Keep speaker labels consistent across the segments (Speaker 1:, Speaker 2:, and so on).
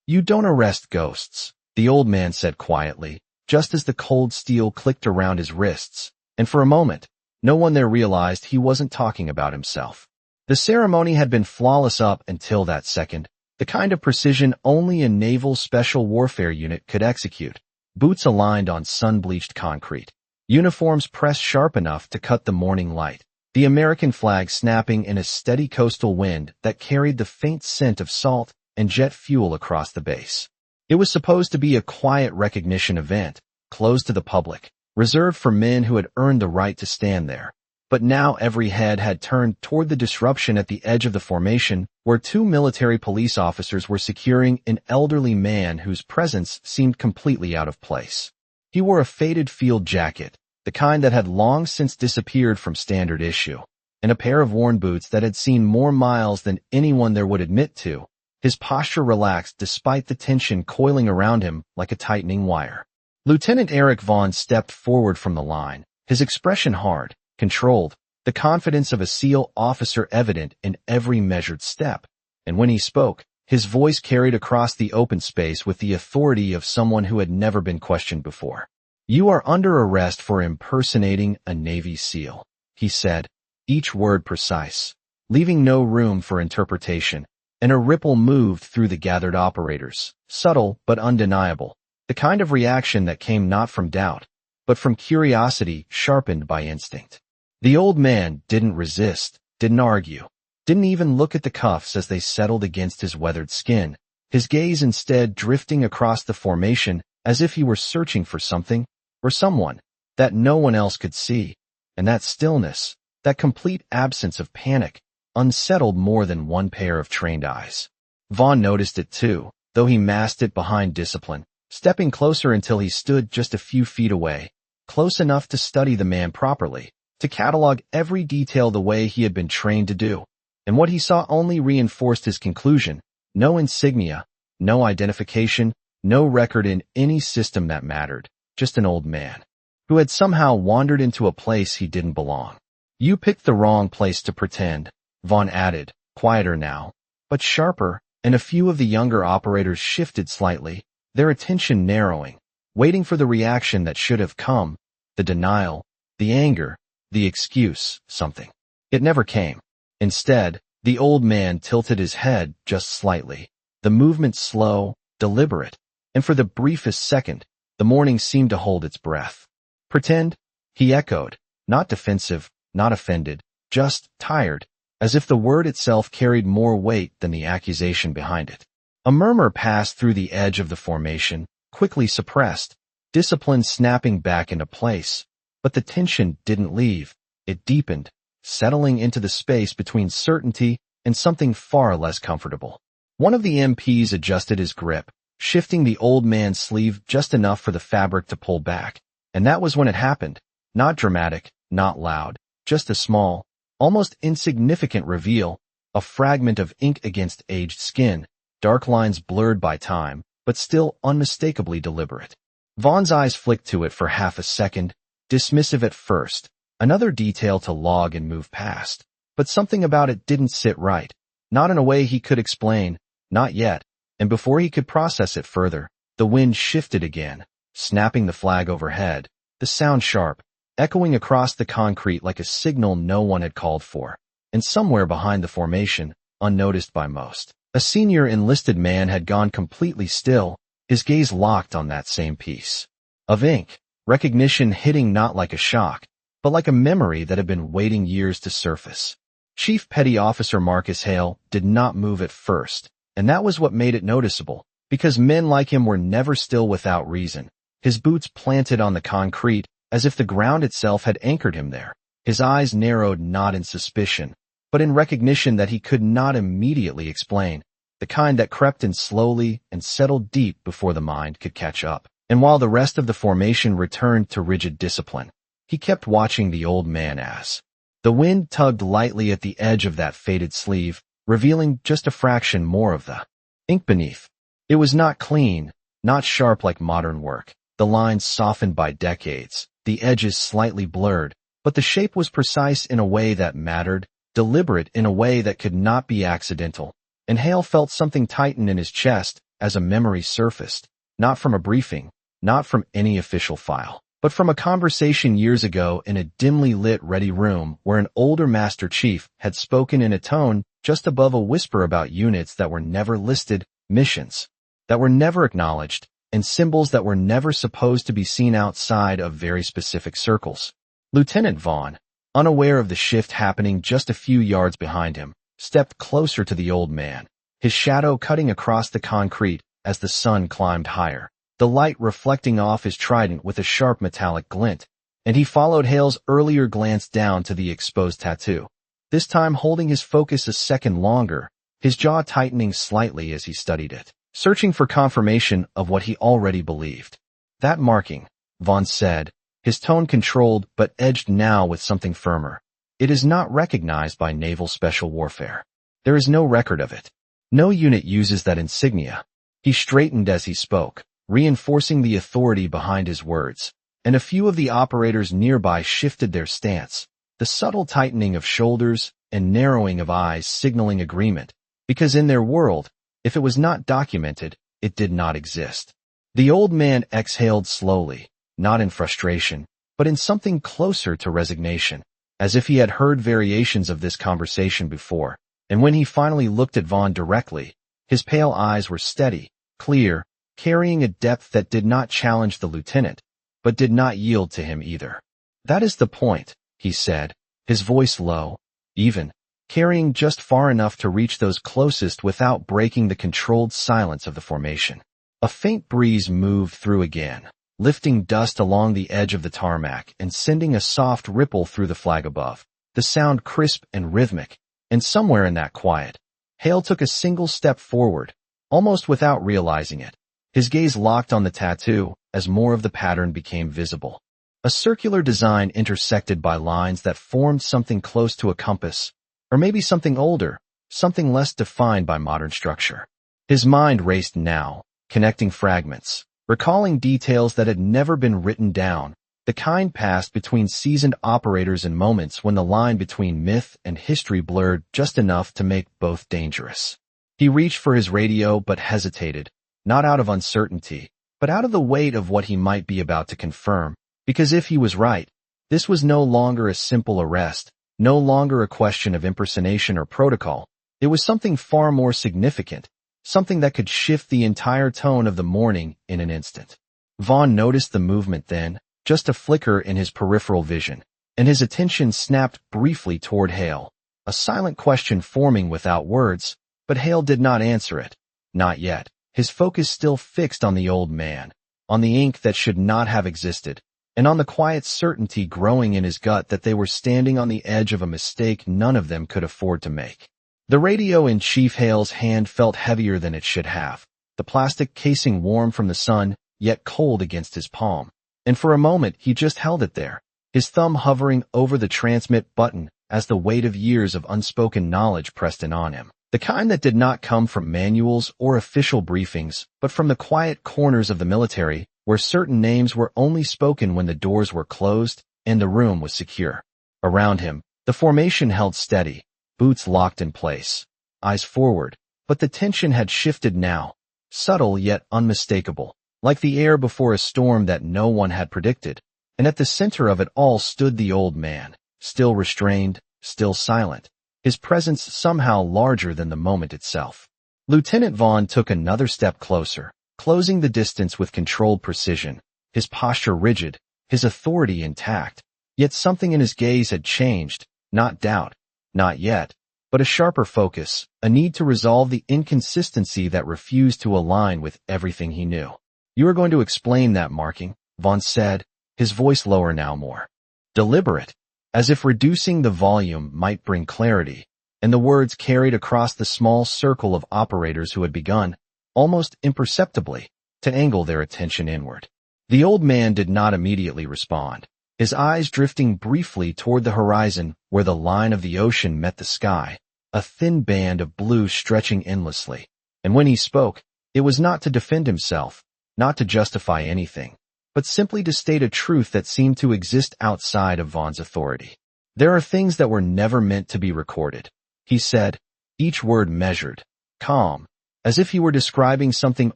Speaker 1: "You don't arrest ghosts," the old man said quietly, just as the cold steel clicked around his wrists, and for a moment, no one there realized he wasn't talking about himself. The ceremony had been flawless up until that second, the kind of precision only a naval special warfare unit could execute. Boots aligned on sun-bleached concrete. Uniforms pressed sharp enough to cut the morning light. The American flag snapping in a steady coastal wind that carried the faint scent of salt and jet fuel across the base. It was supposed to be a quiet recognition event, closed to the public, reserved for men who had earned the right to stand there. But now every head had turned toward the disruption at the edge of the formation, where two military police officers were securing an elderly man whose presence seemed completely out of place. He wore a faded field jacket, the kind that had long since disappeared from standard issue, and a pair of worn boots that had seen more miles than anyone there would admit to. His posture relaxed despite the tension coiling around him like a tightening wire. Lieutenant Eric Vaughn stepped forward from the line, his expression hard, controlled, the confidence of a SEAL officer evident in every measured step. And when he spoke, his voice carried across the open space with the authority of someone who had never been questioned before. "You are under arrest for impersonating a Navy SEAL," he said, each word precise, leaving no room for interpretation, and a ripple moved through the gathered operators, subtle but undeniable, the kind of reaction that came not from doubt, but from curiosity sharpened by instinct. The old man didn't resist, didn't argue, didn't even look at the cuffs as they settled against his weathered skin, his gaze instead drifting across the formation as if he were searching for something, or someone, that no one else could see. And that stillness, that complete absence of panic, unsettled more than one pair of trained eyes. Vaughn noticed it too, though he masked it behind discipline, stepping closer until he stood just a few feet away, close enough to study the man properly, to catalog every detail the way he had been trained to do. And what he saw only reinforced his conclusion: no insignia, no identification, no record in any system that mattered, just an old man who had somehow wandered into a place he didn't belong. "You picked the wrong place to pretend," Vaughn added, quieter now, but sharper, and a few of the younger operators shifted slightly, their attention narrowing, waiting for the reaction that should have come, the denial, the anger, the excuse, something. It never came. Instead, the old man tilted his head just slightly, the movement slow, deliberate, and for the briefest second, the morning seemed to hold its breath. "Pretend?" he echoed, not defensive, not offended, just tired, as if the word itself carried more weight than the accusation behind it. A murmur passed through the edge of the formation, quickly suppressed, discipline snapping back into place. But the tension didn't leave. It deepened, settling into the space between certainty and something far less comfortable. One of the MPs adjusted his grip, shifting the old man's sleeve just enough for the fabric to pull back. And that was when it happened. Not dramatic, not loud, just a small, almost insignificant reveal, a fragment of ink against aged skin, dark lines blurred by time, but still unmistakably deliberate. Vaughn's eyes flicked to it for half a second, dismissive at first, another detail to log and move past. But something about it didn't sit right, not in a way he could explain, not yet, and before he could process it further, the wind shifted again, snapping the flag overhead, the sound sharp, echoing across the concrete like a signal no one had called for. And somewhere behind the formation, unnoticed by most, a senior enlisted man had gone completely still, his gaze locked on that same piece of ink, recognition hitting not like a shock, but like a memory that had been waiting years to surface. Chief Petty Officer Marcus Hale did not move at first, and that was what made it noticeable, because men like him were never still without reason, his boots planted on the concrete as if the ground itself had anchored him there. His eyes narrowed not in suspicion, but in recognition that he could not immediately explain, the kind that crept in slowly and settled deep before the mind could catch up. And while the rest of the formation returned to rigid discipline, he kept watching the old man as the wind tugged lightly at the edge of that faded sleeve, revealing just a fraction more of the ink beneath. It was not clean, not sharp like modern work, the lines softened by decades, the edges slightly blurred, but the shape was precise in a way that mattered, deliberate in a way that could not be accidental. And Hale felt something tighten in his chest, as a memory surfaced, not from a briefing, not from any official file, but from a conversation years ago in a dimly lit ready room where an older Master Chief had spoken in a tone just above a whisper about units that were never listed, missions that were never acknowledged, and symbols that were never supposed to be seen outside of very specific circles. Lieutenant Vaughn, unaware of the shift happening just a few yards behind him, stepped closer to the old man, his shadow cutting across the concrete as the sun climbed higher, the light reflecting off his trident with a sharp metallic glint, and he followed Hale's earlier glance down to the exposed tattoo, this time holding his focus a second longer, his jaw tightening slightly as he studied it, searching for confirmation of what he already believed. That marking, Vaughn said, his tone controlled but edged now with something firmer. It is not recognized by naval special warfare. There is no record of it. No unit uses that insignia. He straightened as he spoke, reinforcing the authority behind his words, and a few of the operators nearby shifted their stance, the subtle tightening of shoulders and narrowing of eyes signaling agreement, because in their world, if it was not documented, it did not exist. The old man exhaled slowly, not in frustration, but in something closer to resignation, as if he had heard variations of this conversation before, and when he finally looked at Vaughn directly, his pale eyes were steady, clear, carrying a depth that did not challenge the lieutenant, but did not yield to him either. "That is the point," he said, his voice low, even, carrying just far enough to reach those closest without breaking the controlled silence of the formation. A faint breeze moved through again, lifting dust along the edge of the tarmac and sending a soft ripple through the flag above, the sound crisp and rhythmic, and somewhere in that quiet, Hale took a single step forward, almost without realizing it, his gaze locked on the tattoo as more of the pattern became visible. A circular design intersected by lines that formed something close to a compass, or maybe something older, something less defined by modern structure. His mind raced now, connecting fragments, recalling details that had never been written down, the kind passed between seasoned operators in moments when the line between myth and history blurred just enough to make both dangerous. He reached for his radio but hesitated, not out of uncertainty, but out of the weight of what he might be about to confirm, because if he was right, this was no longer a simple arrest, no longer a question of impersonation or protocol. It was something far more significant, something that could shift the entire tone of the morning in an instant. Vaughn noticed the movement then, just a flicker in his peripheral vision, and his attention snapped briefly toward Hale, a silent question forming without words, but Hale did not answer it. Not yet, his focus still fixed on the old man, on the ink that should not have existed, and on the quiet certainty growing in his gut that they were standing on the edge of a mistake none of them could afford to make. The radio in Chief Hale's hand felt heavier than it should have, the plastic casing warm from the sun, yet cold against his palm. And for a moment he just held it there, his thumb hovering over the transmit button as the weight of years of unspoken knowledge pressed in on him. The kind that did not come from manuals or official briefings, but from the quiet corners of the military, where certain names were only spoken when the doors were closed and the room was secure. Around him, the formation held steady, boots locked in place, eyes forward, but the tension had shifted now, subtle yet unmistakable, like the air before a storm that no one had predicted, and at the center of it all stood the old man, still restrained, still silent, his presence somehow larger than the moment itself. Lieutenant Vaughn took another step closer, closing the distance with controlled precision, his posture rigid, his authority intact, yet something in his gaze had changed, not doubt, not yet, but a sharper focus, a need to resolve the inconsistency that refused to align with everything he knew. "You are going to explain that marking," Vaughn said, his voice lower now, more deliberate, as if reducing the volume might bring clarity, and the words carried across the small circle of operators who had begun, almost imperceptibly, to angle their attention inward. The old man did not immediately respond, his eyes drifting briefly toward the horizon where the line of the ocean met the sky, a thin band of blue stretching endlessly. And when he spoke, it was not to defend himself, not to justify anything, but simply to state a truth that seemed to exist outside of Vaughn's authority. "There are things that were never meant to be recorded," he said, each word measured, calm, as if he were describing something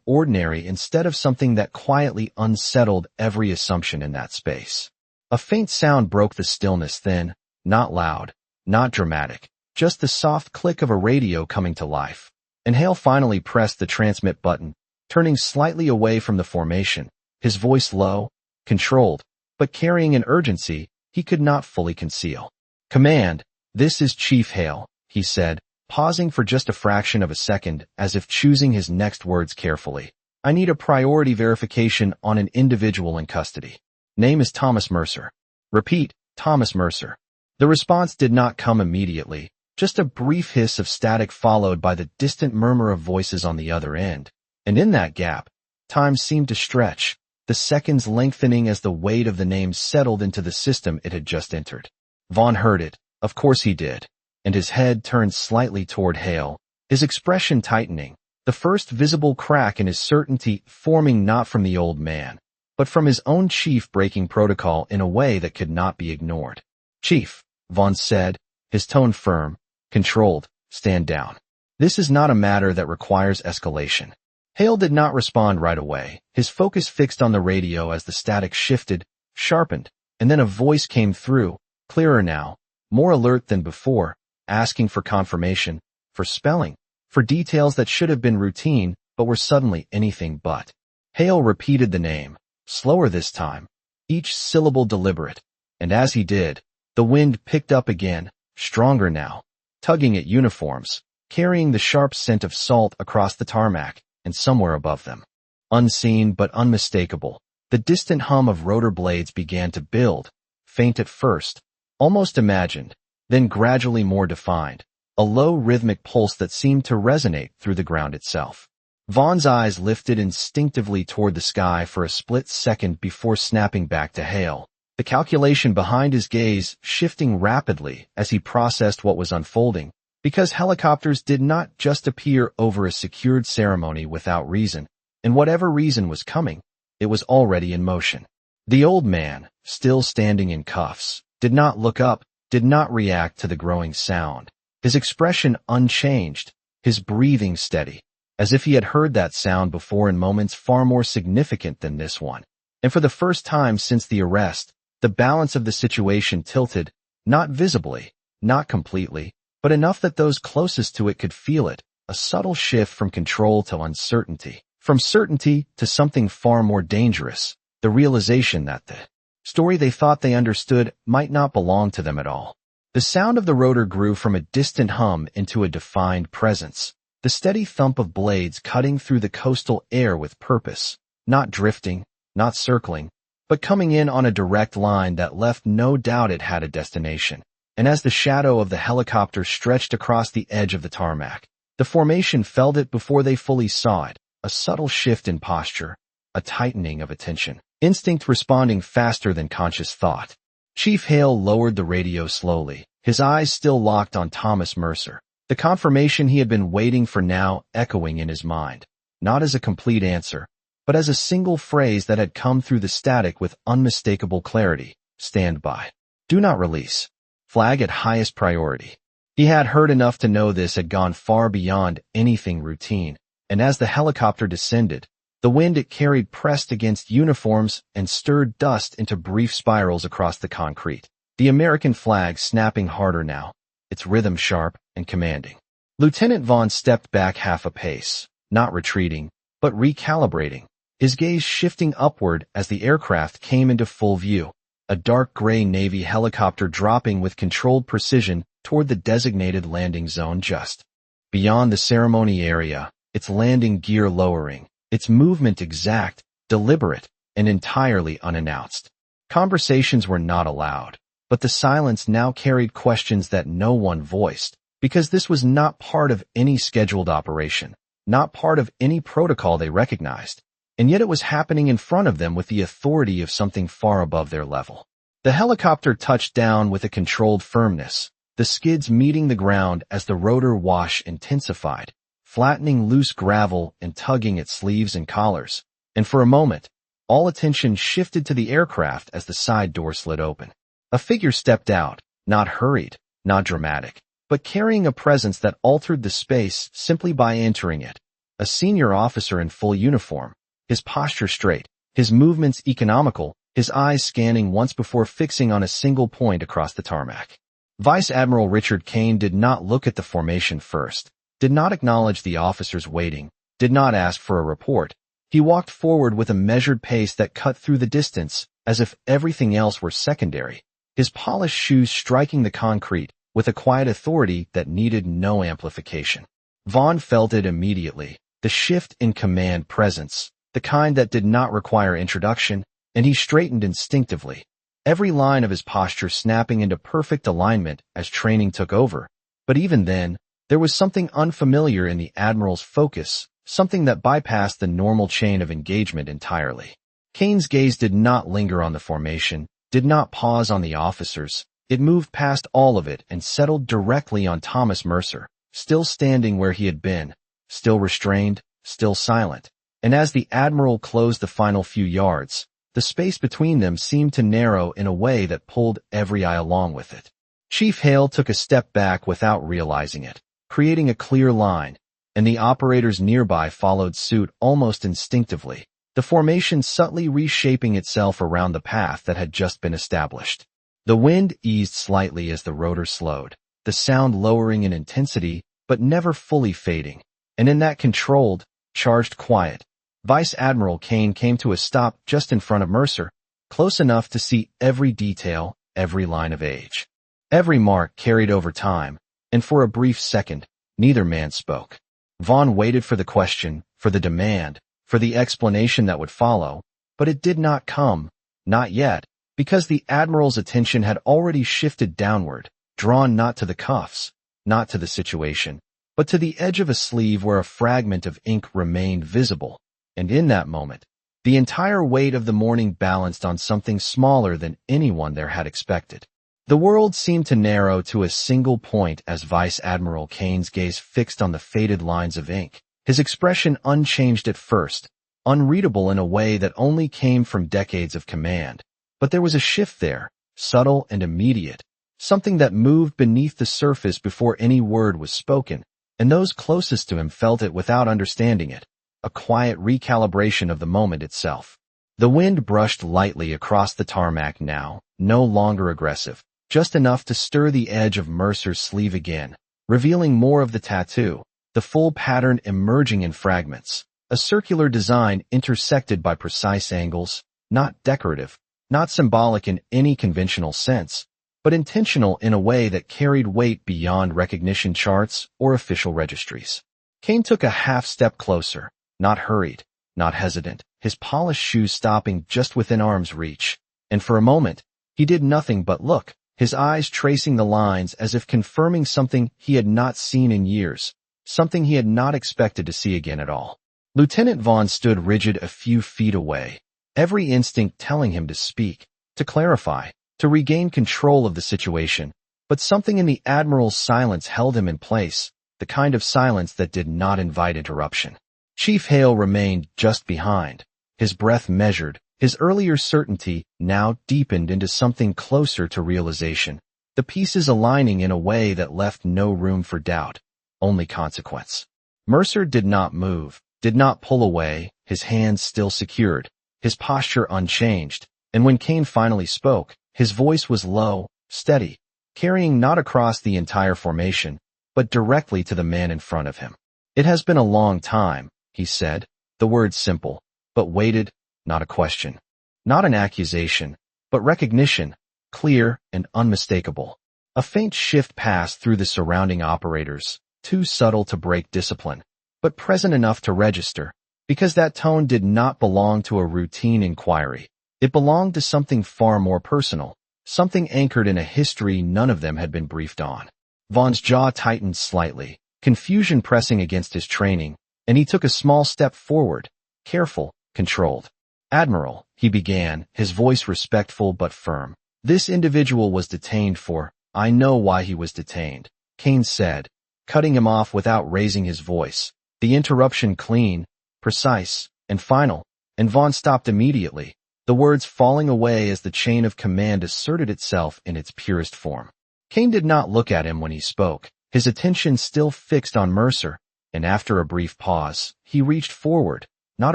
Speaker 1: ordinary instead of something that quietly unsettled every assumption in that space. A faint sound broke the stillness, thin, not loud, not dramatic, just the soft click of a radio coming to life. And Hale finally pressed the transmit button, turning slightly away from the formation, his voice low, controlled, but carrying an urgency he could not fully conceal. "Command, this is Chief Hale," he said, pausing for just a fraction of a second as if choosing his next words carefully. "I need a priority verification on an individual in custody. Name is Thomas Mercer." "Repeat, Thomas Mercer." The response did not come immediately, just a brief hiss of static followed by the distant murmur of voices on the other end. And in that gap, time seemed to stretch, the seconds lengthening as the weight of the name settled into the system it had just entered. Vaughn heard it, of course he did, and his head turned slightly toward Hale, his expression tightening, the first visible crack in his certainty forming not from the old man, but from his own chief breaking protocol in a way that could not be ignored. "Chief," Vaughn said, his tone firm, controlled, "stand down. This is not a matter that requires escalation." Hale did not respond right away, his focus fixed on the radio as the static shifted, sharpened, and then a voice came through, clearer now, more alert than before, asking for confirmation, for spelling, for details that should have been routine but were suddenly anything but. Hale repeated the name, slower this time, each syllable deliberate, and as he did, the wind picked up again, stronger now, tugging at uniforms, carrying the sharp scent of salt across the tarmac, and somewhere above them, unseen but unmistakable, the distant hum of rotor blades began to build, faint at first, almost imagined, then gradually more defined, a low rhythmic pulse that seemed to resonate through the ground itself. Vaughn's eyes lifted instinctively toward the sky for a split second before snapping back to Hale, the calculation behind his gaze shifting rapidly as he processed what was unfolding, because helicopters did not just appear over a secured ceremony without reason, and whatever reason was coming, it was already in motion. The old man, still standing in cuffs, did not look up, did not react to the growing sound, his expression unchanged, his breathing steady, as if he had heard that sound before in moments far more significant than this one. And for the first time since the arrest, the balance of the situation tilted, not visibly, not completely, but enough that those closest to it could feel it, a subtle shift from control to uncertainty, from certainty to something far more dangerous, the realization that the story they thought they understood might not belong to them at all. The sound of the rotor grew from a distant hum into a defined presence, the steady thump of blades cutting through the coastal air with purpose, not drifting, not circling, but coming in on a direct line that left no doubt it had a destination. And as the shadow of the helicopter stretched across the edge of the tarmac, the formation felt it before they fully saw it, a subtle shift in posture, a tightening of attention, instinct responding faster than conscious thought. Chief Hale lowered the radio slowly, his eyes still locked on Thomas Mercer, the confirmation he had been waiting for now echoing in his mind, not as a complete answer, but as a single phrase that had come through the static with unmistakable clarity: "Stand by. Do not release. Flag at highest priority." He had heard enough to know this had gone far beyond anything routine, and as the helicopter descended, the wind it carried pressed against uniforms and stirred dust into brief spirals across the concrete, the American flag snapping harder now, its rhythm sharp and commanding. Lieutenant Vaughn stepped back half a pace, not retreating, but recalibrating, his gaze shifting upward as the aircraft came into full view, a dark gray Navy helicopter dropping with controlled precision toward the designated landing zone just beyond the ceremony area, its landing gear lowering, its movement exact, deliberate, and entirely unannounced. Conversations were not allowed, but the silence now carried questions that no one voiced, because this was not part of any scheduled operation, not part of any protocol they recognized, and yet it was happening in front of them with the authority of something far above their level. The helicopter touched down with a controlled firmness, the skids meeting the ground as the rotor wash intensified, flattening loose gravel and tugging at sleeves and collars, and for a moment, all attention shifted to the aircraft as the side door slid open. A figure stepped out, not hurried, not dramatic, but carrying a presence that altered the space simply by entering it, a senior officer in full uniform, his posture straight, his movements economical, his eyes scanning once before fixing on a single point across the tarmac. Vice Admiral Richard Kane did not look at the formation first, did not acknowledge the officers waiting, did not ask for a report. He walked forward with a measured pace that cut through the distance, as if everything else were secondary, his polished shoes striking the concrete with a quiet authority that needed no amplification. Vaughn felt it immediately, the shift in command presence, the kind that did not require introduction, and he straightened instinctively, every line of his posture snapping into perfect alignment as training took over. But even then, there was something unfamiliar in the Admiral's focus, something that bypassed the normal chain of engagement entirely. Kane's gaze did not linger on the formation, did not pause on the officers. It moved past all of it and settled directly on Thomas Mercer, still standing where he had been, still restrained, still silent. And as the Admiral closed the final few yards, the space between them seemed to narrow in a way that pulled every eye along with it. Chief Hale took a step back without realizing it, creating a clear line, and the operators nearby followed suit almost instinctively, the formation subtly reshaping itself around the path that had just been established. The wind eased slightly as the rotor slowed, the sound lowering in intensity but never fully fading, and in that controlled, charged quiet, Vice Admiral Kane came to a stop just in front of Mercer, close enough to see every detail, every line of age. Every mark carried over time, and for a brief second, neither man spoke. Vaughn waited for the question, for the demand, for the explanation that would follow, but it did not come, not yet, because the Admiral's attention had already shifted downward, drawn not to the cuffs, not to the situation, but to the edge of a sleeve where a fragment of ink remained visible. And in that moment, the entire weight of the morning balanced on something smaller than anyone there had expected. The world seemed to narrow to a single point as Vice Admiral Kane's gaze fixed on the faded lines of ink, his expression unchanged at first, unreadable in a way that only came from decades of command. But there was a shift there, subtle and immediate, something that moved beneath the surface before any word was spoken, and those closest to him felt it without understanding it. A quiet recalibration of the moment itself. The wind brushed lightly across the tarmac now, no longer aggressive, just enough to stir the edge of Mercer's sleeve again, revealing more of the tattoo, the full pattern emerging in fragments, a circular design intersected by precise angles, not decorative, not symbolic in any conventional sense, but intentional in a way that carried weight beyond recognition charts or official registries. Kane took a half step closer. Not hurried, not hesitant, his polished shoes stopping just within arm's reach. And for a moment, he did nothing but look, his eyes tracing the lines as if confirming something he had not seen in years, something he had not expected to see again at all. Lieutenant Vaughn stood rigid a few feet away, every instinct telling him to speak, to clarify, to regain control of the situation. But something in the Admiral's silence held him in place, the kind of silence that did not invite interruption. Chief Hale remained just behind, his breath measured, his earlier certainty now deepened into something closer to realization, the pieces aligning in a way that left no room for doubt, only consequence. Mercer did not move, did not pull away, his hands still secured, his posture unchanged, and when Kane finally spoke, his voice was low, steady, carrying not across the entire formation, but directly to the man in front of him. "It has been a long time," he said, the words simple, but weighted, not a question, not an accusation, but recognition, clear and unmistakable. A faint shift passed through the surrounding operators, too subtle to break discipline, but present enough to register, because that tone did not belong to a routine inquiry. It belonged to something far more personal, something anchored in a history none of them had been briefed on. Vaughn's jaw tightened slightly, confusion pressing against his training, and he took a small step forward, careful, controlled. "Admiral," he began, his voice respectful but firm. "This individual was detained for, I know why he was detained," Kane said, cutting him off without raising his voice, the interruption clean, precise, and final, and Vaughn stopped immediately, the words falling away as the chain of command asserted itself in its purest form. Kane did not look at him when he spoke, his attention still fixed on Mercer, and after a brief pause, he reached forward, not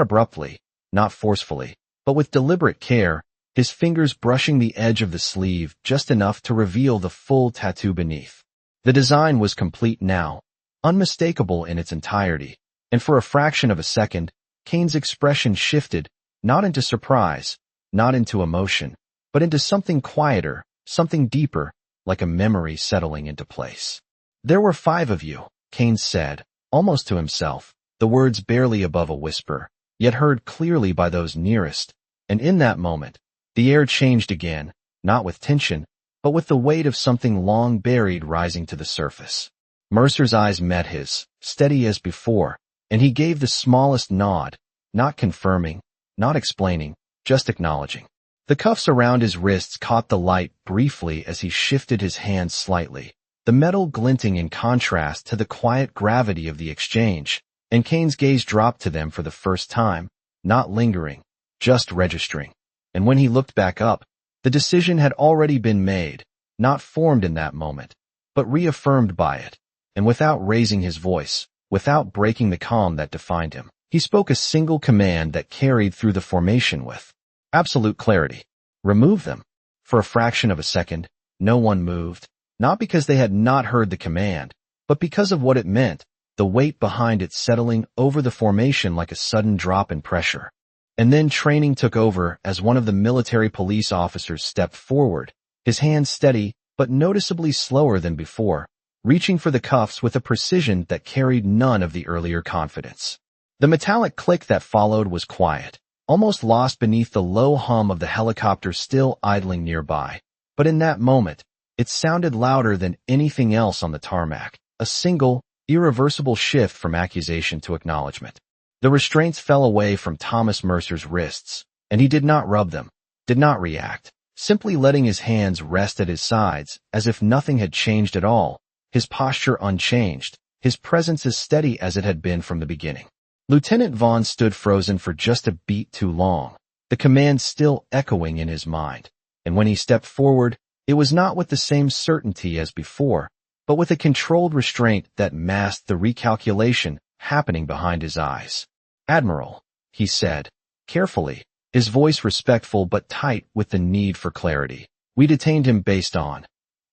Speaker 1: abruptly, not forcefully, but with deliberate care, his fingers brushing the edge of the sleeve just enough to reveal the full tattoo beneath. The design was complete now, unmistakable in its entirety, and for a fraction of a second, Kane's expression shifted, not into surprise, not into emotion, but into something quieter, something deeper, like a memory settling into place. "There were 5 of you," Kane said, almost to himself, the words barely above a whisper, yet heard clearly by those nearest, and in that moment, the air changed again, not with tension, but with the weight of something long buried rising to the surface. Mercer's eyes met his, steady as before, and he gave the smallest nod, not confirming, not explaining, just acknowledging. The cuffs around his wrists caught the light briefly as he shifted his hands slightly, the metal glinting in contrast to the quiet gravity of the exchange, and Kane's gaze dropped to them for the first time, not lingering, just registering. And when he looked back up, the decision had already been made, not formed in that moment, but reaffirmed by it, and without raising his voice, without breaking the calm that defined him, he spoke a single command that carried through the formation with absolute clarity. "Remove them." For a fraction of a second, no one moved, not because they had not heard the command, but because of what it meant, the weight behind it settling over the formation like a sudden drop in pressure. And then training took over as one of the military police officers stepped forward, his hands steady but noticeably slower than before, reaching for the cuffs with a precision that carried none of the earlier confidence. The metallic click that followed was quiet, almost lost beneath the low hum of the helicopter still idling nearby. But in that moment, it sounded louder than anything else on the tarmac, a single, irreversible shift from accusation to acknowledgment. The restraints fell away from Thomas Mercer's wrists, and he did not rub them, did not react, simply letting his hands rest at his sides as if nothing had changed at all, his posture unchanged, his presence as steady as it had been from the beginning. Lieutenant Vaughn stood frozen for just a beat too long, the command still echoing in his mind, and when he stepped forward, it was not with the same certainty as before, but with a controlled restraint that masked the recalculation happening behind his eyes. "Admiral," he said, carefully, his voice respectful but tight with the need for clarity. "We detained him based on."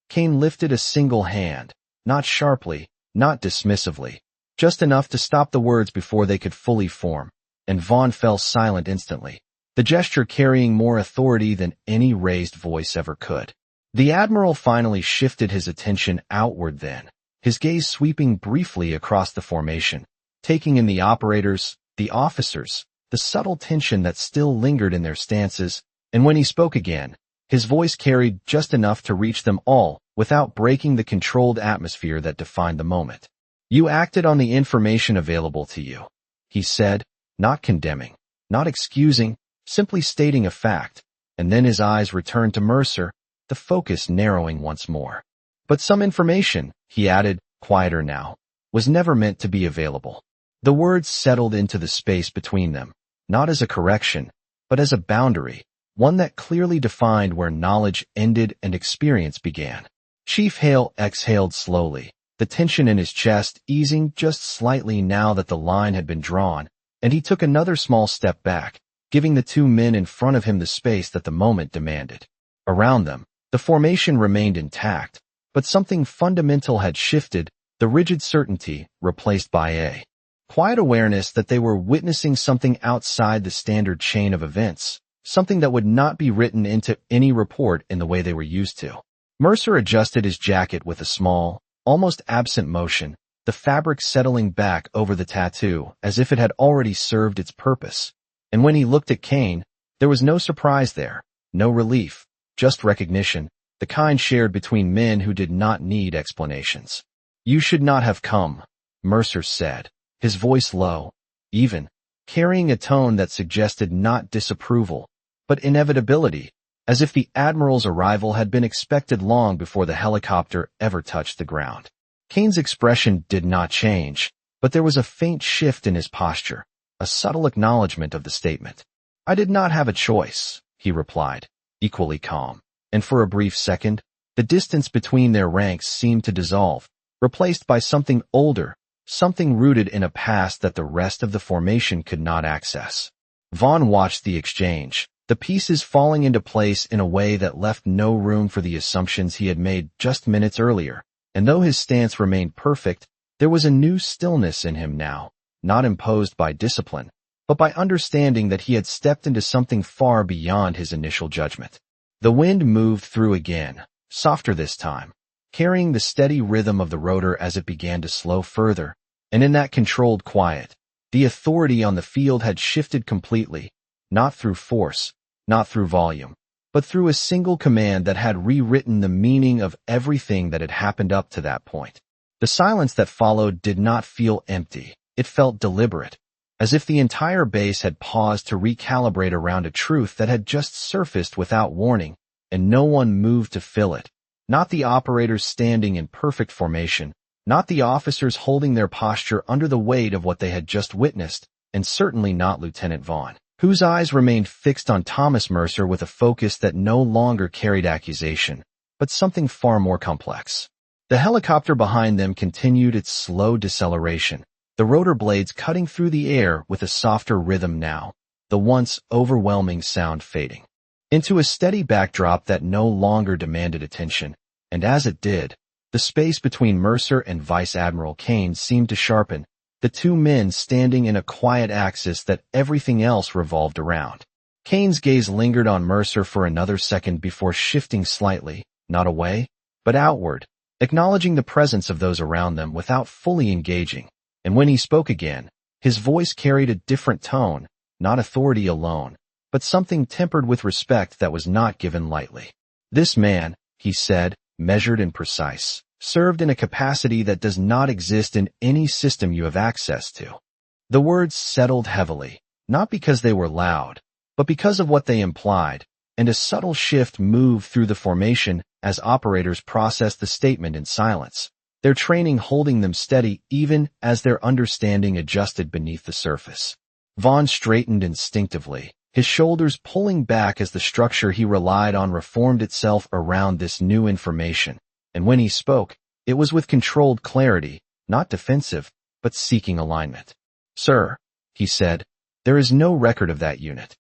Speaker 1: Kane lifted a single hand, not sharply, not dismissively, just enough to stop the words before they could fully form, and Vaughn fell silent instantly, the gesture carrying more authority than any raised voice ever could. The Admiral finally shifted his attention outward then, his gaze sweeping briefly across the formation, taking in the operators, the officers, the subtle tension that still lingered in their stances, and when he spoke again, his voice carried just enough to reach them all without breaking the controlled atmosphere that defined the moment. "You acted on the information available to you," he said, not condemning, not excusing, simply stating a fact, and then his eyes returned to Mercer, the focus narrowing once more. "But some information," he added, quieter now, "was never meant to be available." The words settled into the space between them, not as a correction, but as a boundary, one that clearly defined where knowledge ended and experience began. Chief Hale exhaled slowly, the tension in his chest easing just slightly now that the line had been drawn, and he took another small step back, giving the 2 men in front of him the space that the moment demanded. Around them, the formation remained intact, but something fundamental had shifted, the rigid certainty replaced by a quiet awareness that they were witnessing something outside the standard chain of events, something that would not be written into any report in the way they were used to. Mercer adjusted his jacket with a small, almost absent motion, the fabric settling back over the tattoo as if it had already served its purpose. And when he looked at Kane, there was no surprise there, no relief, just recognition, the kind shared between men who did not need explanations. "You should not have come," Mercer said, his voice low, even, carrying a tone that suggested not disapproval, but inevitability, as if the Admiral's arrival had been expected long before the helicopter ever touched the ground. Kane's expression did not change, but there was a faint shift in his posture, a subtle acknowledgment of the statement. "I did not have a choice," he replied, equally calm, and for a brief second, the distance between their ranks seemed to dissolve, replaced by something older, something rooted in a past that the rest of the formation could not access. Vaughn watched the exchange, the pieces falling into place in a way that left no room for the assumptions he had made just minutes earlier, and though his stance remained perfect, there was a new stillness in him now, not imposed by discipline, but by understanding that he had stepped into something far beyond his initial judgment. The wind moved through again, softer this time, carrying the steady rhythm of the rotor as it began to slow further, and in that controlled quiet, the authority on the field had shifted completely, not through force, not through volume, but through a single command that had rewritten the meaning of everything that had happened up to that point. The silence that followed did not feel empty, it felt deliberate, as if the entire base had paused to recalibrate around a truth that had just surfaced without warning, and no one moved to fill it. Not the operators standing in perfect formation, not the officers holding their posture under the weight of what they had just witnessed, and certainly not Lieutenant Vaughn, whose eyes remained fixed on Thomas Mercer with a focus that no longer carried accusation, but something far more complex. The helicopter behind them continued its slow deceleration, the rotor blades cutting through the air with a softer rhythm now, the once overwhelming sound fading into a steady backdrop that no longer demanded attention, and as it did, the space between Mercer and Vice Admiral Kane seemed to sharpen, the two men standing in a quiet axis that everything else revolved around. Kane's gaze lingered on Mercer for another second before shifting slightly, not away, but outward, acknowledging the presence of those around them without fully engaging, and when he spoke again, his voice carried a different tone, not authority alone, but something tempered with respect that was not given lightly. This man, he said, measured and precise, served in a capacity that does not exist in any system you have access to. The words settled heavily, not because they were loud, but because of what they implied, and a subtle shift moved through the formation as operators processed the statement in silence, their training holding them steady even as their understanding adjusted beneath the surface. Vaughn straightened instinctively, his shoulders pulling back as the structure he relied on reformed itself around this new information, and when he spoke, it was with controlled clarity, not defensive, but seeking alignment. "Sir," he said, "there is no record of that unit."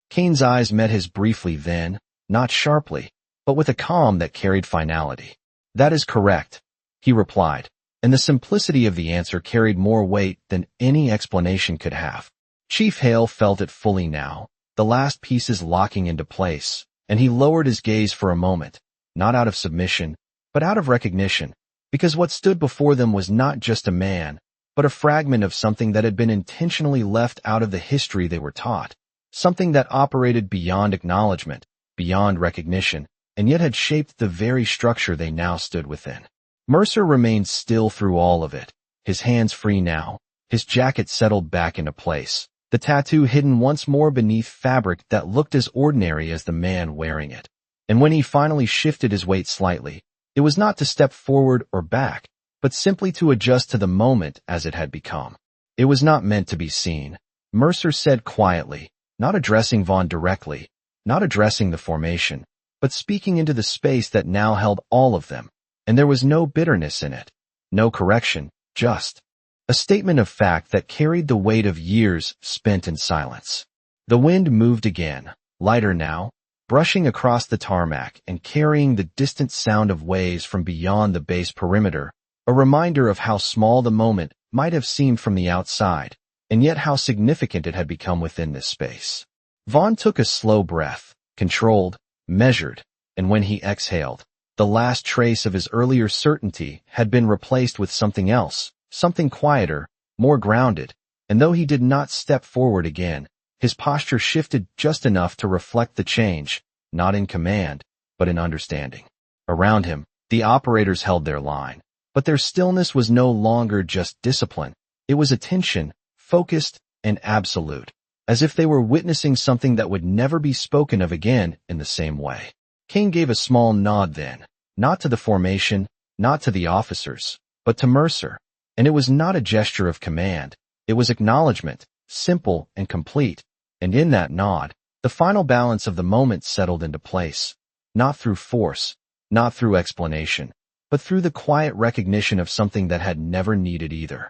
Speaker 1: Kane's eyes met his briefly then, not sharply, but with a calm that carried finality. "That is correct," he replied, and the simplicity of the answer carried more weight than any explanation could have. Chief Hale felt it fully now, the last pieces locking into place, and he lowered his gaze for a moment, not out of submission, but out of recognition, because what stood before them was not just a man, but a fragment of something that had been intentionally left out of the history they were taught, something that operated beyond acknowledgment, beyond recognition, and yet had shaped the very structure they now stood within. Mercer remained still through all of it, his hands free now, his jacket settled back into place, the tattoo hidden once more beneath fabric that looked as ordinary as the man wearing it. And when he finally shifted his weight slightly, it was not to step forward or back, but simply to adjust to the moment as it had become. It was not meant to be seen, Mercer said quietly, not addressing Vaughn directly, not addressing the formation, but speaking into the space that now held all of them, and there was no bitterness in it, no correction, just a statement of fact that carried the weight of years spent in silence. The wind moved again, lighter now, brushing across the tarmac and carrying the distant sound of waves from beyond the base perimeter, a reminder of how small the moment might have seemed from the outside, and yet how significant it had become within this space. Vaughn took a slow breath, controlled, measured, and when he exhaled, the last trace of his earlier certainty had been replaced with something else, something quieter, more grounded, and though he did not step forward again, his posture shifted just enough to reflect the change, not in command, but in understanding. Around him, the operators held their line, but their stillness was no longer just discipline, it was attention, focused and absolute, as if they were witnessing something that would never be spoken of again in the same way. Kane gave a small nod then, not to the formation, not to the officers, but to Mercer. And it was not a gesture of command, it was acknowledgment, simple and complete, and in that nod, the final balance of the moment settled into place, not through force, not through explanation, but through the quiet recognition of something that had never needed either.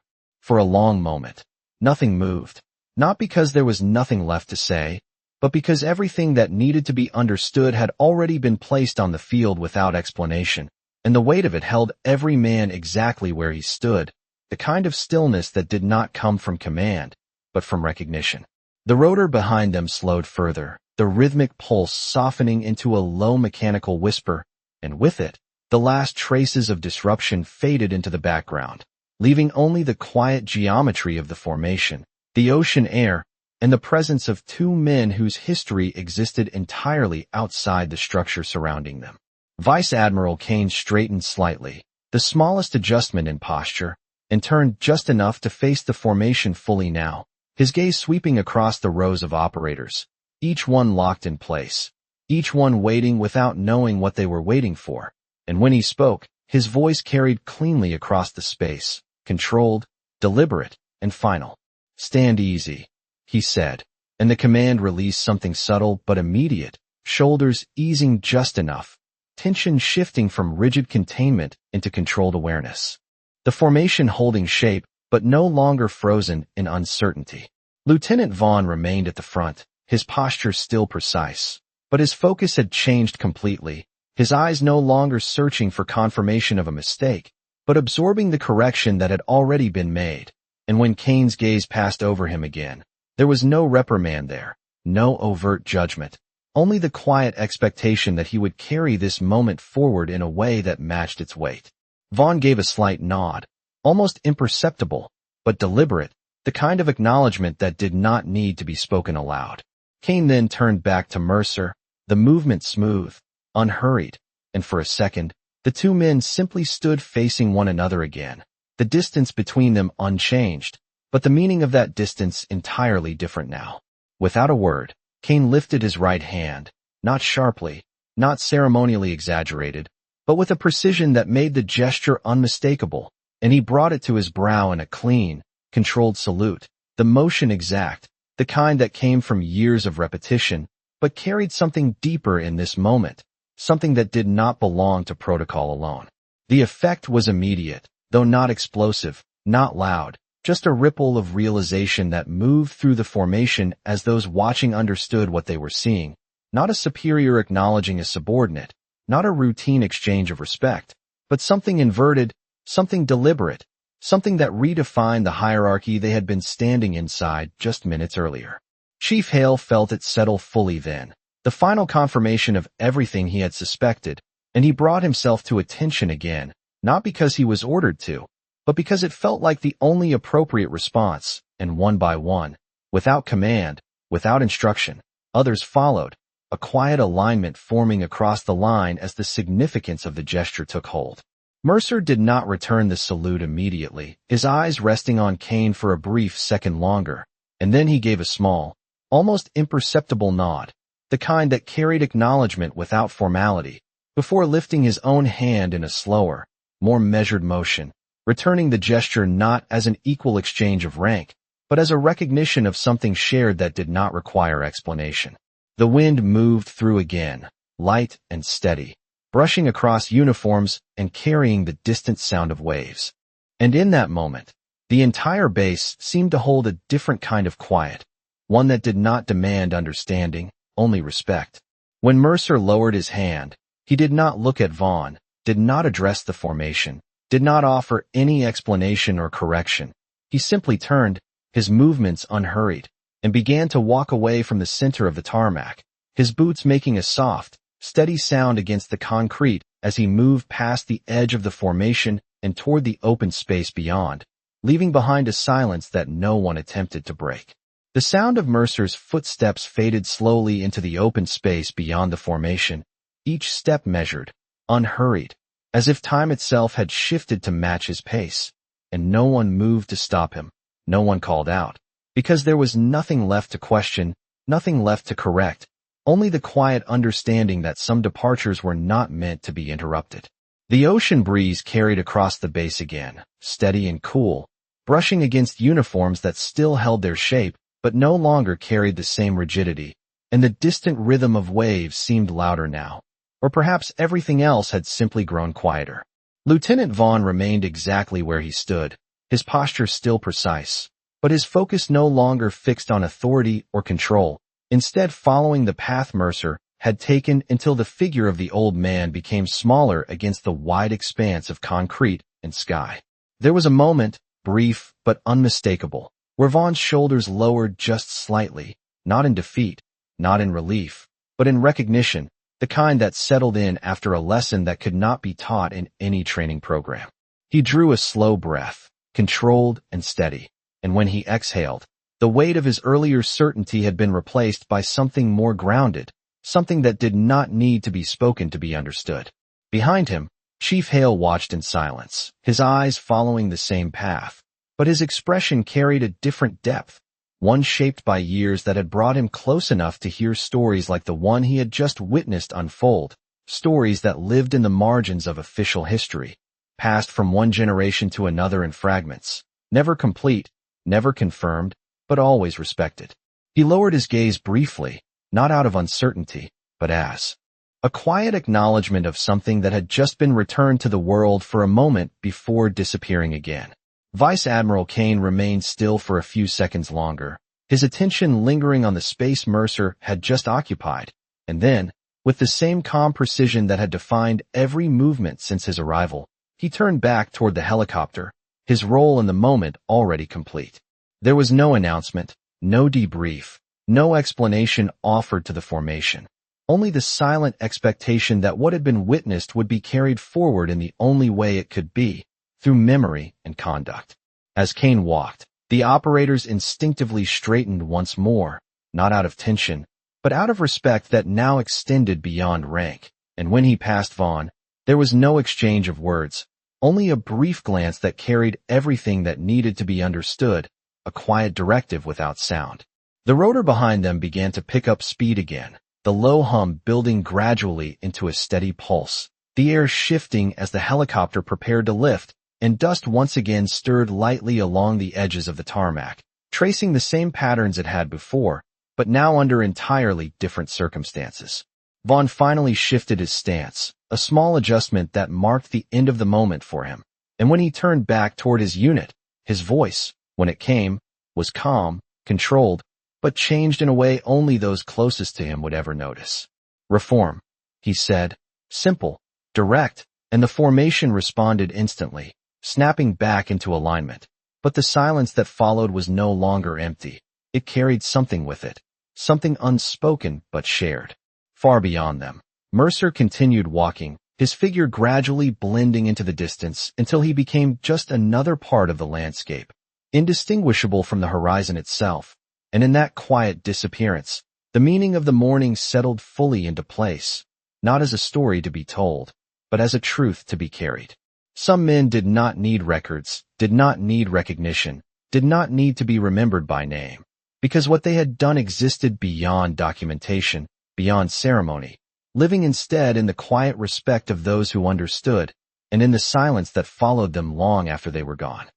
Speaker 1: For a long moment, nothing moved. Not because there was nothing left to say, but because everything that needed to be understood had already been placed on the field without explanation, and the weight of it held every man exactly where he stood, the kind of stillness that did not come from command, but from recognition. The rotor behind them slowed further, the rhythmic pulse softening into a low mechanical whisper, and with it, the last traces of disruption faded into the background, leaving only the quiet geometry of the formation, the ocean air, and the presence of two men whose history existed entirely outside the structure surrounding them. Vice Admiral Kane straightened slightly, the smallest adjustment in posture, and turned just enough to face the formation fully now, his gaze sweeping across the rows of operators, each one locked in place, each one waiting without knowing what they were waiting for, and when he spoke, his voice carried cleanly across the space, controlled, deliberate, and final. "Stand easy," he said, and the command released something subtle but immediate, shoulders easing just enough, tension shifting from rigid containment into controlled awareness. The formation holding shape, but no longer frozen in uncertainty. Lieutenant Vaughn remained at the front, his posture still precise, but his focus had changed completely, his eyes no longer searching for confirmation of a mistake, but absorbing the correction that had already been made. And when Kane's gaze passed over him again, there was no reprimand there, no overt judgment, only the quiet expectation that he would carry this moment forward in a way that matched its weight. Vaughn gave a slight nod, almost imperceptible, but deliberate, the kind of acknowledgment that did not need to be spoken aloud. Kane then turned back to Mercer, the movement smooth, unhurried, and for a second, the two men simply stood facing one another again, the distance between them unchanged, but the meaning of that distance entirely different now. Without a word, Kane lifted his right hand, not sharply, not ceremonially exaggerated, but with a precision that made the gesture unmistakable, and he brought it to his brow in a clean, controlled salute, the motion exact, the kind that came from years of repetition, but carried something deeper in this moment, something that did not belong to protocol alone. The effect was immediate, though not explosive, not loud, just a ripple of realization that moved through the formation as those watching understood what they were seeing, not a superior acknowledging a subordinate, not a routine exchange of respect, but something inverted, something deliberate, something that redefined the hierarchy they had been standing inside just minutes earlier. Chief Hale felt it settle fully then, the final confirmation of everything he had suspected, and he brought himself to attention again, not because he was ordered to, but because it felt like the only appropriate response, and one by one, without command, without instruction, others followed, a quiet alignment forming across the line as the significance of the gesture took hold. Mercer did not return the salute immediately, his eyes resting on Kane for a brief second longer, and then he gave a small, almost imperceptible nod, the kind that carried acknowledgment without formality, before lifting his own hand in a slower, more measured motion, returning the gesture not as an equal exchange of rank, but as a recognition of something shared that did not require explanation. The wind moved through again, light and steady, brushing across uniforms and carrying the distant sound of waves. And in that moment, the entire base seemed to hold a different kind of quiet, one that did not demand understanding, only respect. When Mercer lowered his hand, he did not look at Vaughn, did not address the formation, did not offer any explanation or correction. He simply turned, his movements unhurried, and began to walk away from the center of the tarmac, his boots making a soft, steady sound against the concrete as he moved past the edge of the formation and toward the open space beyond, leaving behind a silence that no one attempted to break. The sound of Mercer's footsteps faded slowly into the open space beyond the formation, each step measured, unhurried, as if time itself had shifted to match his pace, and no one moved to stop him, no one called out, because there was nothing left to question, nothing left to correct, only the quiet understanding that some departures were not meant to be interrupted. The ocean breeze carried across the base again, steady and cool, brushing against uniforms that still held their shape, but no longer carried the same rigidity, and the distant rhythm of waves seemed louder now, or perhaps everything else had simply grown quieter. Lieutenant Vaughn remained exactly where he stood, his posture still precise, but his focus no longer fixed on authority or control, instead following the path Mercer had taken until the figure of the old man became smaller against the wide expanse of concrete and sky. There was a moment, brief but unmistakable, where Vaughn's shoulders lowered just slightly, not in defeat, not in relief, but in recognition, the kind that settled in after a lesson that could not be taught in any training program. He drew a slow breath, controlled and steady, and when he exhaled, the weight of his earlier certainty had been replaced by something more grounded, something that did not need to be spoken to be understood. Behind him, Chief Hale watched in silence, his eyes following the same path, but his expression carried a different depth, one shaped by years that had brought him close enough to hear stories like the one he had just witnessed unfold, stories that lived in the margins of official history, passed from one generation to another in fragments, never complete, never confirmed, but always respected. He lowered his gaze briefly, not out of uncertainty, but as a quiet acknowledgment of something that had just been returned to the world for a moment before disappearing again. Vice Admiral Kane remained still for a few seconds longer, his attention lingering on the space Mercer had just occupied, and then, with the same calm precision that had defined every movement since his arrival, he turned back toward the helicopter, his role in the moment already complete. There was no announcement, no debrief, no explanation offered to the formation, only the silent expectation that what had been witnessed would be carried forward in the only way it could be, through memory and conduct. As Kane walked, the operators instinctively straightened once more, not out of tension, but out of respect that now extended beyond rank, and when he passed Vaughn, there was no exchange of words, only a brief glance that carried everything that needed to be understood, a quiet directive without sound. The rotor behind them began to pick up speed again, the low hum building gradually into a steady pulse, the air shifting as the helicopter prepared to lift, and dust once again stirred lightly along the edges of the tarmac, tracing the same patterns it had before, but now under entirely different circumstances. Vaughn finally shifted his stance, a small adjustment that marked the end of the moment for him, and when he turned back toward his unit, his voice, when it came, was calm, controlled, but changed in a way only those closest to him would ever notice. "Reform," he said, simple, direct, and the formation responded instantly, snapping back into alignment. But the silence that followed was no longer empty. It carried something with it, something unspoken but shared. Far beyond them, Mercer continued walking, his figure gradually blending into the distance until he became just another part of the landscape, indistinguishable from the horizon itself. And in that quiet disappearance, the meaning of the morning settled fully into place, not as a story to be told, but as a truth to be carried. Some men did not need records, did not need recognition, did not need to be remembered by name, because what they had done existed beyond documentation, beyond ceremony, living instead in the quiet respect of those who understood, and in the silence that followed them long after they were gone.